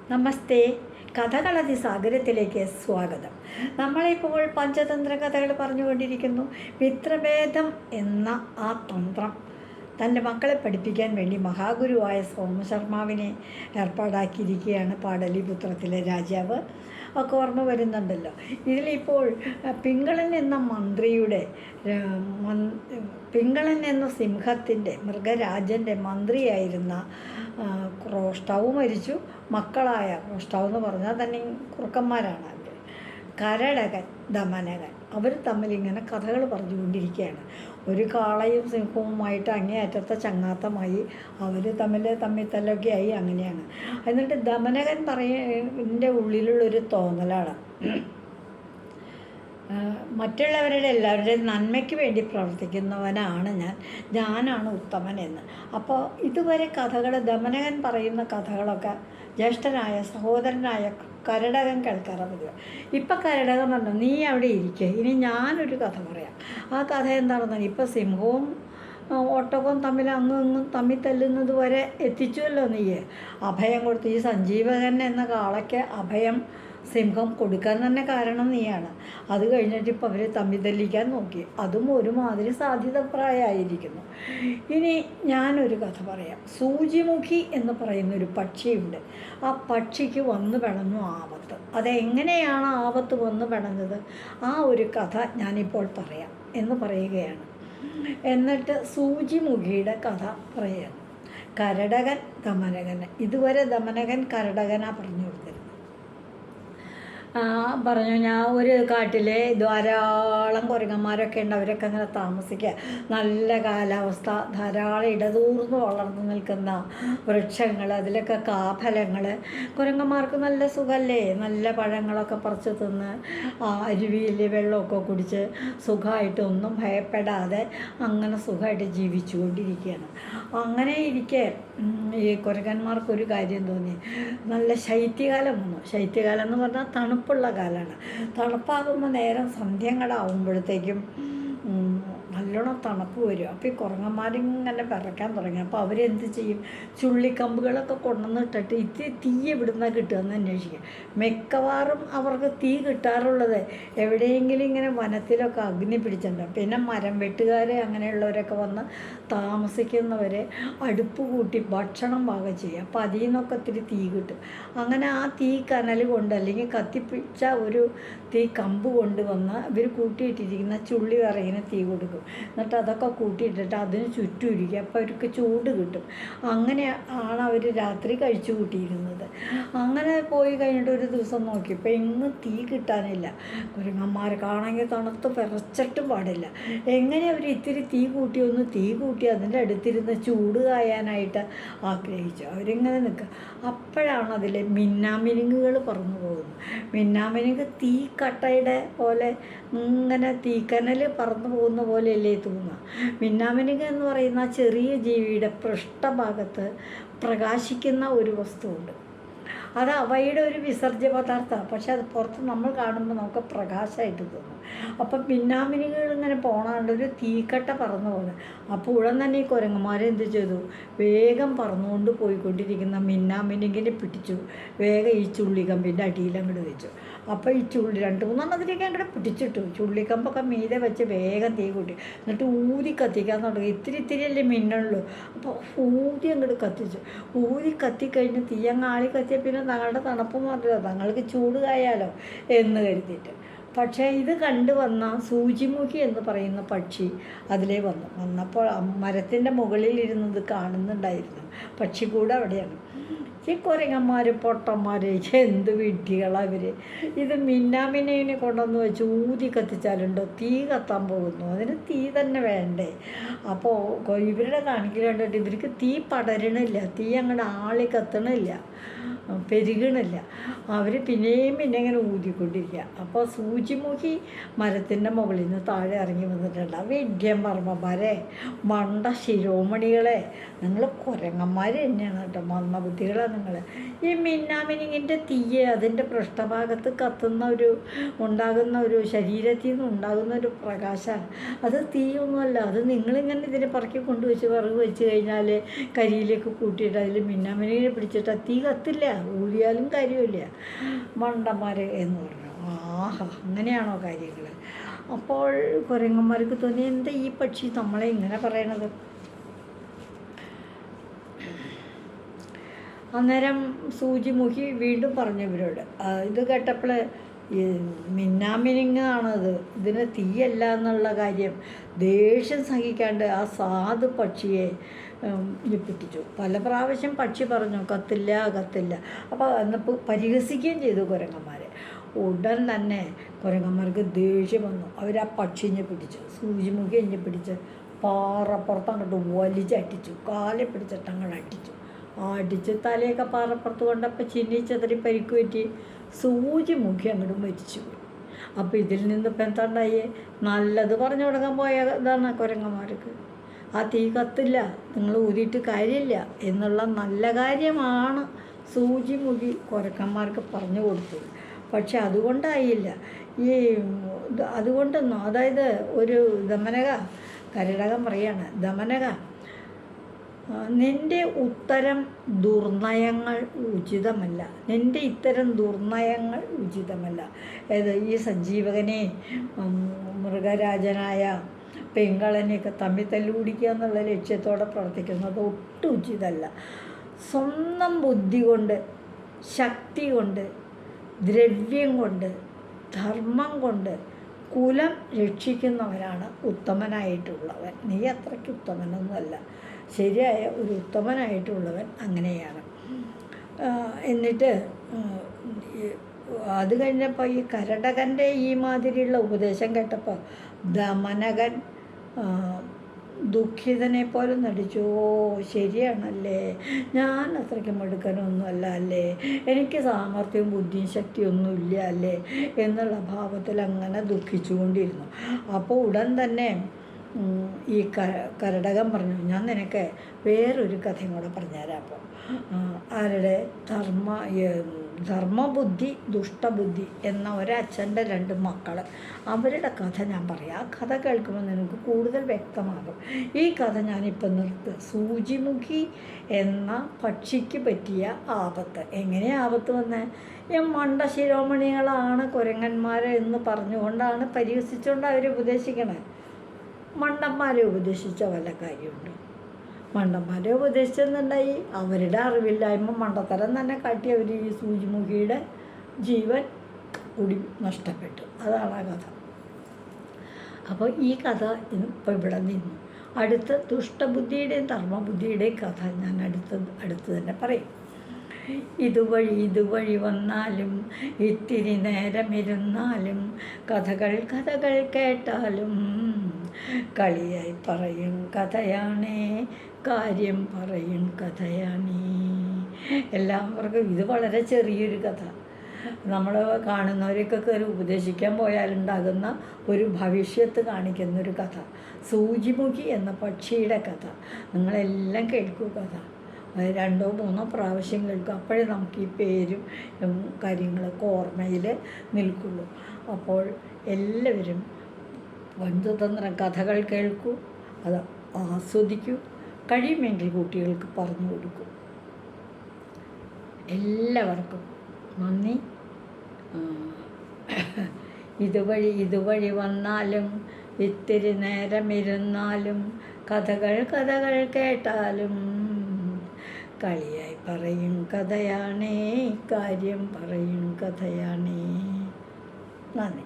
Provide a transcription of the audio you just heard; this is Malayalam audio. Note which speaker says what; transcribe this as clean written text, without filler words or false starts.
Speaker 1: നമസ്തേ. കഥകളതിസാഗരത്തിലേക്ക് സ്വാഗതം. നമ്മളിപ്പോൾ പഞ്ചതന്ത്ര കഥകൾ പറഞ്ഞുകൊണ്ടിരിക്കുന്നു. മിത്രഭേദം എന്ന ആ തന്ത്രം തൻ്റെ മക്കളെ പഠിപ്പിക്കാൻ വേണ്ടി മഹാഗുരുവായ സോമശർമാവിനെ ഏർപ്പാടാക്കിയിരിക്കുകയാണ് പാടലിപുത്രത്തിലെ രാജാവ്. ഒക്കെ ഓർമ്മ വരുന്നുണ്ടല്ലോ. ഇതിലിപ്പോൾ പിങ്കളൻ എന്ന മന്ത്രിയുടെ പിങ്കളൻ എന്ന സിംഹത്തിൻ്റെ മൃഗരാജൻ്റെ മന്ത്രിയായിരുന്ന ക്രോഷ്ടാവ് മരിച്ചു. മക്കളായ ക്രോഷ്ടാവ് എന്ന് പറഞ്ഞാൽ തന്നെ കുറുക്കന്മാരാണ് അവർ, കരടകൻ, ദമനകൻ, അവർ തമ്മിലിങ്ങനെ കഥകൾ പറഞ്ഞുകൊണ്ടിരിക്കുകയാണ്. ഒരു കാളയും സിംഹവുമായിട്ട് അങ്ങേയറ്റത്തെ ചങ്ങാത്തമായി അവർ തമ്മിൽ തല്ലൊക്കെ ആയി. അങ്ങനെയാണ്. എന്നിട്ട് ദമനകൻ എൻ്റെ ഉള്ളിലുള്ളൊരു തോന്നലാണ്, മറ്റുള്ളവരുടെ എല്ലാവരുടെയും നന്മയ്ക്ക് വേണ്ടി പ്രവർത്തിക്കുന്നവനാണ് ഞാനാണ് ഉത്തമൻ എന്ന്. അപ്പോൾ ഇതുവരെ കഥകൾ ദമനകൻ പറയുന്ന കഥകളൊക്കെ ജ്യേഷ്ഠനായ സഹോദരനായ കരടകൻ കേൾക്കാറ് പതിവ്. ഇപ്പം കരടകൻ പറഞ്ഞു, നീ അവിടെ ഇരിക്കുക, ഇനി ഞാനൊരു കഥ പറയാം. ആ കഥ എന്താണെന്ന്, ഇപ്പം സിംഹവും ഒട്ടകവും തമ്മിൽ അങ്ങും ഇങ്ങും തമ്മിൽ തല്ലുന്നത് വരെ എത്തിച്ചുവല്ലോ നീ. അഭയം കൊടുത്ത് ഈ സഞ്ജീവകൻ എന്ന കാളയ്ക്ക് അഭയം സിംഹം കൊടുക്കാൻ തന്നെ കാരണം നീയാണ്. അത് കഴിഞ്ഞിട്ട് ഇപ്പോൾ അവർ തമ്മിൽ തല്ലിക്കാൻ നോക്കി, അതും ഒരുമാതിരി സാധ്യതപ്രായമായിരിക്കുന്നു. ഇനി ഞാനൊരു കഥ പറയാം. സൂചിമുഖി എന്ന് പറയുന്നൊരു പക്ഷിയുണ്ട്. ആ പക്ഷിക്ക് വന്നു പിണഞ്ഞു ആപത്ത്. അതെങ്ങനെയാണ് ആപത്ത് വന്നു പിണഞ്ഞത്, ആ ഒരു കഥ ഞാനിപ്പോൾ പറയാം എന്ന് പറയുകയാണ്. എന്നിട്ട് സൂചിമുഖിയുടെ കഥ പറയുകയാണ്. കരടകൻ ദമനകന്, ഇതുവരെ ദമനകൻ കരടകനാണ് പറഞ്ഞു കൊടുത്തത്. പറഞ്ഞു, ഞാൻ ഒരു കാട്ടിൽ ധാരാളം കുരങ്ങന്മാരൊക്കെ ഉണ്ട്, അവരൊക്കെ അങ്ങനെ താമസിക്കുക. നല്ല കാലാവസ്ഥ, ധാരാളം ഇടതൂർന്ന് വളർന്നു നിൽക്കുന്ന വൃക്ഷങ്ങൾ, അതിലൊക്കെ കാഫലങ്ങൾ. കുരങ്ങന്മാർക്ക് നല്ല സുഖമല്ലേ, നല്ല പഴങ്ങളൊക്കെ പറിച്ച് തിന്ന് അരുവിയിൽ വെള്ളമൊക്കെ കുടിച്ച് സുഖമായിട്ട് ഒന്നും ഭയപ്പെടാതെ അങ്ങനെ സുഖമായിട്ട് ജീവിച്ചു കൊണ്ടിരിക്കുകയാണ്. അങ്ങനെ ഇരിക്കെ ഈ കുരങ്ങന്മാർക്കൊരു കാര്യം തോന്നി. നല്ല ശൈത്യകാലം വന്നു. ശൈത്യകാലം എന്ന് പറഞ്ഞാൽ തണുപ്പുള്ള കാലമാണ്. തണുപ്പാകുമ്പോൾ നേരം സന്ധ്യങ്ങളാവുമ്പോഴത്തേക്കും നല്ലോണം തണുപ്പ് വരും. അപ്പോൾ ഈ കുരങ്ങന്മാരിങ്ങനെ വിറയ്ക്കാൻ തുടങ്ങി. അപ്പോൾ അവരെന്ത് ചെയ്യും, ചുള്ളിക്കമ്പുകളൊക്കെ കൊണ്ടുവന്നിട്ടിട്ട് ഇത്തിരി തീ എവിടുന്നാണ് കിട്ടുകയെന്ന് അന്വേഷിക്കും. മിക്കവാറും അവർക്ക് തീ കിട്ടാറുള്ളത് എവിടെയെങ്കിലും ഇങ്ങനെ വനത്തിലൊക്കെ അഗ്നി പിടിച്ചിട്ടുണ്ടാകും. പിന്നെ മരം വെട്ടുകാരെ അങ്ങനെയുള്ളവരൊക്കെ വന്ന് താമസിക്കുന്നവരെ അടുപ്പ് കൂട്ടി ഭക്ഷണം പാകം ചെയ്യും. അപ്പോൾ അതിൽ നിന്നൊക്കെ ഇത്തിരി തീ കിട്ടും. അങ്ങനെ ആ തീ കനൽ കൊണ്ട് അല്ലെങ്കിൽ കത്തിപ്പിടിച്ച ഒരു തീ കമ്പ് കൊണ്ടുവന്ന് ഇവർ കൂട്ടിയിട്ടിരിക്കുന്ന ചുള്ളി വിറകിന് തീ കൊടുക്കും. എന്നിട്ട് അതൊക്കെ കൂട്ടിയിട്ടിട്ട് അതിന് ചുറ്റും ഇരിക്കുക. അപ്പോൾ അവർക്ക് ചൂട് കിട്ടും. അങ്ങനെ ആണ് അവർ രാത്രി കഴിച്ചു കൂട്ടിയിരുന്നത്. അങ്ങനെ പോയി കഴിഞ്ഞിട്ട് ഒരു ദിവസം നോക്കിയപ്പോൾ എങ്ങും തീ കിട്ടാനില്ല. കുരങ്ങന്മാർക്കാണെങ്കിൽ തണുത്ത് വിറച്ചിട്ടും പാടില്ല. എങ്ങനെ അവർ ഇത്തിരി തീ കൂട്ടി അതിൻ്റെ അടുത്തിരുന്ന് ചൂട് കായാനായിട്ട് ആഗ്രഹിച്ചു. അവരിങ്ങനെ നിൽക്കുക. അപ്പോഴാണ് അതിലെ മിന്നാമിനുങ്ങുകൾ പറന്നു പോകുന്നത്. മിന്നാമിനുങ്ങ് തീക്കട്ടയുടെ പോലെ ഇങ്ങനെ തീക്കനൽ പറന്നു പോകുന്ന പോലെയല്ലേ തോന്നുക. മിന്നാമിനുങ്ങ് എന്ന് പറയുന്ന ചെറിയ ജീവിയുടെ പൃഷ്ഠഭാഗത്ത് പ്രകാശിക്കുന്ന ഒരു വസ്തുവുണ്ട്. അത് അവയുടെ ഒരു വിസർജ്യ പദാർത്ഥമാണ്. പക്ഷെ അത് പുറത്ത് നമ്മൾ കാണുമ്പോൾ നമുക്ക് പ്രകാശമായിട്ട് തോന്നും. അപ്പം മിന്നാമിനുകൾ ഇങ്ങനെ പോണാണ്ട് ഒരു തീക്കട്ട പറന്നു പോകുന്നത്. അപ്പോൾ ഉടൻ തന്നെ ഈ കുരങ്ങന്മാരെ എന്ത് ചെയ്തു, വേഗം പറന്നുകൊണ്ട് പോയിക്കൊണ്ടിരിക്കുന്ന മിന്നാമിനുങ്ങിനെ പിടിച്ചു. വേഗം ഈ ചുള്ളിക്കമ്പിൻ്റെ അടിയിലങ്ങോട്ട് വെച്ചു. അപ്പോൾ ഈ രണ്ട് മൂന്നെണ്ണത്തിലേക്ക് അങ്ങോട്ട് പിടിച്ചിട്ടു. ചുള്ളിക്കമ്പൊക്കെ മീതെ വെച്ച് വേഗം തീ കൂട്ടി. എന്നിട്ട് ഊതി കത്തിക്കാൻ തുടങ്ങി. ഇത്തിരിയല്ലേ മിന്നുള്ളൂ. അപ്പോൾ ഊതി അങ്ങോട്ട് കത്തിച്ചു. ഊതി കത്തിക്കഴിഞ്ഞ് തീയങ്ങാളി കത്തിയ പിന്നെ തങ്ങളുടെ തണുപ്പ് മാറില്ല, തങ്ങൾക്ക് ചൂട് കായാലോ എന്ന് കരുതിയിട്ട്. പക്ഷേ ഇത് കണ്ടുവന്ന സൂചിമുഖി എന്ന് പറയുന്ന പക്ഷി അതിലേ വന്നപ്പോൾ മരത്തിൻ്റെ മുകളിൽ ഇരുന്നത് കാണുന്നുണ്ടായിരുന്നു. പക്ഷി കൂടെ അവിടെയാണ്. ഈ കുരങ്ങന്മാർ പൊട്ടന്മാർ എന്ത് വിഡ്ഢികളാണ് ഇവർ. ഇത് മിന്നാമിനെ കൊണ്ടുവന്ന് വെച്ച് ഊതി കത്തിച്ചാലുണ്ടോ തീ കത്താൻ പോകുന്നു, അതിന് തീ തന്നെ വേണ്ടേ. അപ്പോൾ ഇവരുടെ കാണിക്കൽ കണ്ടിട്ട് ഇവർക്ക് തീ പടരണില്ല, തീ അങ്ങോട്ട് ആളി കത്തണില്ല, പെരുകണില്ല. അവർ പിന്നെയും ഇങ്ങനെ ഊതിക്കൊണ്ടിരിക്കുക. അപ്പോൾ സൂചിമുഖി മരത്തിൻ്റെ മുകളിൽ നിന്ന് താഴെ ഇറങ്ങി വന്നിട്ടുണ്ട്. വിഡ്ഢ്യം മണ്ട ശിരോമണികളെ, നിങ്ങൾ കുരങ്ങന്മാർ തന്നെയാണ് കേട്ടോ, മന്ദബുദ്ധികളെ നിങ്ങൾ. ഈ മിന്നാമിനിങ്ങിൻ്റെ തീയെ അതിൻ്റെ പൃഷ്ഠഭാഗത്ത് ഉണ്ടാകുന്ന ഒരു ശരീരത്തിൽ നിന്ന് ഉണ്ടാകുന്ന ഒരു പ്രകാശമാണ്. അത് തീയൊന്നുമല്ല. അത് നിങ്ങളിങ്ങനെ ഇതിനെ പറക്കി കൊണ്ടുവച്ച് വിറക് വെച്ച് കഴിഞ്ഞാൽ കരിയിലേക്ക് കൂട്ടിയിട്ട് അതിൽ മിന്നാമിനിയെ പിടിച്ചിട്ട് തീ കത്തില്ല, ഊരിയാലും കാര്യമില്ല. മണ്ടന്മാർ എന്ന് പറഞ്ഞു. ആഹാ, അങ്ങനെയാണോ കാര്യങ്ങൾ? അപ്പോൾ കുരങ്ങന്മാർക്ക് തോന്നി, എന്താ ഈ പക്ഷി നമ്മളെ ഇങ്ങനെ പറയണത്? അന്നേരം സൂചിമുഖി വീണ്ടും പറഞ്ഞു ഇവരോട്. ഇത് കേട്ടപ്പോൾ മിന്നാമിനിങ്ങാണത്, ഇതിന് തീയല്ല എന്നുള്ള കാര്യം ദേഷ്യം സഹിക്കാണ്ട് ആ സാധു പക്ഷിയെ ഞെപ്പിച്ചു. പല പ്രാവശ്യം പക്ഷി പറഞ്ഞു കത്തില്ല കത്തില്ല. അപ്പോൾ എന്നപ്പോൾ പരിഹസിക്കുകയും ചെയ്തു കുരങ്ങന്മാർ. ഉടൻ തന്നെ കുരങ്ങന്മാർക്ക് ദേഷ്യം വന്നു. അവർ ആ പക്ഷിനെ പിടിച്ചു, സൂചിമുഖിയെ പിടിച്ച് പാറപ്പുറത്ത് അങ്ങോട്ട് വലിച്ചടിച്ചു, കാലെ പിടിച്ചിട്ട് അങ്ങോട്ട് അടിച്ച് തലയൊക്കെ പാറപ്പുറത്ത് കൊണ്ടപ്പോൾ ചിന്നിച്ചതറി പരിക്ക് പറ്റി സൂചിമുഖി അങ്ങോട്ട് മരിച്ചു. അപ്പോൾ ഇതിൽ നിന്നിപ്പോൾ എന്താണ്ടായേ? നല്ലത് പറഞ്ഞു കൊടുക്കാൻ പോയ ഇതാണ് കുരങ്ങന്മാർക്ക്. ആ തീ കത്തില്ല, നിങ്ങൾ ഊതിയിട്ട് കാര്യമില്ല എന്നുള്ള നല്ല കാര്യമാണ് സൂചിമുഖി കുരങ്ങന്മാർക്ക് പറഞ്ഞു കൊടുത്തത്. പക്ഷെ അതുകൊണ്ടായില്ല. അതുകൊണ്ടൊന്നും, അതായത് ഒരു ദമനക കരടകം പറയാണ്, ദമനക നിൻ്റെ ഉത്തരം ദുർനയങ്ങൾ ഉചിതമല്ല, നിൻ്റെ ഇത്തരം ദുർനയങ്ങൾ ഉചിതമല്ല. ഈ സഞ്ജീവകനെ മൃഗരാജനായ പെങ്കളനെയൊക്കെ തമ്മിൽ തല്ലുപിടിക്കുക എന്നുള്ള ലക്ഷ്യത്തോടെ പ്രവർത്തിക്കുന്നത് ഒട്ടും ഉചിതമല്ല. സ്വന്തം ബുദ്ധി കൊണ്ട്, ശക്തി കൊണ്ട്, ദ്രവ്യം കൊണ്ട്, ധർമ്മം കൊണ്ട് കുലം രക്ഷിക്കുന്നവനാണ് ഉത്തമനായിട്ടുള്ളവൻ. നീ അത്രയ്ക്ക് ഉത്തമനൊന്നുമല്ല. ശരിയായ ഒരു ഉത്തമനായിട്ടുള്ളവൻ അങ്ങനെയാണ്. എന്നിട്ട് അത് കഴിഞ്ഞപ്പോൾ ഈ കരടകൻ്റെ ഈ മാതിരിയുള്ള ഉപദേശം കേട്ടപ്പോൾ ദമനകൻ ദുഃഖിതനെ പോലെ നടിച്ചു. ശരിയാണല്ലേ, ഞാൻ അത്രയ്ക്ക് മിടുക്കനൊന്നുമല്ല അല്ലേ, എനിക്ക് സാമർഥ്യവും ബുദ്ധിയും ശക്തിയൊന്നും ഇല്ല അല്ലേ എന്നുള്ള ഭാവത്തിൽ അങ്ങനെ ദുഃഖിച്ചുകൊണ്ടിരുന്നു. അപ്പോൾ ഉടൻ തന്നെ ഈ കരടകം പറഞ്ഞു, ഞാൻ നിനക്ക് വേറൊരു കഥയും കൂടെ പറഞ്ഞുതരാം. അപ്പോൾ ആരുടെ ധർമ്മബുദ്ധി ദുഷ്ടബുദ്ധി എന്ന ഒരച്ഛൻ്റെ 2 മക്കൾ, അവരുടെ കഥ ഞാൻ പറയാം. ആ കഥ കേൾക്കുമ്പോൾ നിനക്ക് കൂടുതൽ വ്യക്തമാകും. ഈ കഥ ഞാനിപ്പോൾ നിർത്തുക. സൂചിമുഖി എന്ന പക്ഷിക്ക് പറ്റിയ ആപത്ത്. എങ്ങനെയാണ് ആപത്ത് വന്നത്? ഈ മണ്ട ശിരോമണികളാണ് കുരങ്ങന്മാരെ എന്ന് പറഞ്ഞുകൊണ്ടാണ്, പരിഹസിച്ചുകൊണ്ട് അവർ ഉപദേശിക്കണേ. മണ്ടന്മാരെ ഉപദേശിച്ച വല്ല കാര്യമുണ്ടോ? മണ്ടന്മാരെ ഉപദേശിച്ചെന്നുണ്ടായി അവരുടെ അറിവില്ലായ്മ മണ്ടത്തരം തന്നെ കാട്ടി അവർ ഈ സൂചിമുഖിയുടെ ജീവൻ കൂടി നഷ്ടപ്പെട്ടു. അതാണ് ആ കഥ. അപ്പോൾ ഈ കഥ ഇപ്പോൾ ഇവിടെ നിന്നു. അടുത്ത ദുഷ്ടബുദ്ധിയുടെയും ധർമ്മബുദ്ധിയുടെയും കഥ ഞാൻ അടുത്ത് തന്നെ പറയും. ഇതുവഴി വന്നാലും ഇത്തിരി നേരമിരുന്നാലും കഥകൾ കേട്ടാലും കളിയായി പറയും കഥയാണേ, കാര്യം പറയും കഥയാണേ. എല്ലാവർക്കും ഇത് വളരെ ചെറിയൊരു കഥ. നമ്മൾ കാണുന്നവരൊക്കെ കയറി ഉപദേശിക്കാൻ പോയാലുണ്ടാകുന്ന ഒരു ഭവിഷ്യത്ത് കാണിക്കുന്നൊരു കഥ. സൂചിമുഖി എന്ന പക്ഷിയുടെ കഥ നിങ്ങളെല്ലാം കേൾക്കൂ. കഥ 2 or 3 പ്രാവശ്യം കേൾക്കും. അപ്പോഴേ നമുക്ക് ഈ പേരും കാര്യങ്ങളൊക്കെ ഓർമ്മയിൽ നിൽക്കുള്ളൂ. അപ്പോൾ എല്ലാവരും പഞ്ചതന്ത്ര കഥകൾ കേൾക്കൂ, അത് ആസ്വദിക്കൂ, കഴിയുമെങ്കിൽ കുട്ടികൾക്ക് പറഞ്ഞു കൊടുക്കൂ. എല്ലാവർക്കും നന്ദി. ഇതുവഴി വന്നാലും ഇത്തിരി നേരമിരുന്നാലും കഥകൾ കേട്ടാലും കളിയായി പറയും കഥയാണേ, കാര്യം പറയും കഥയാണേ. നന്ദി.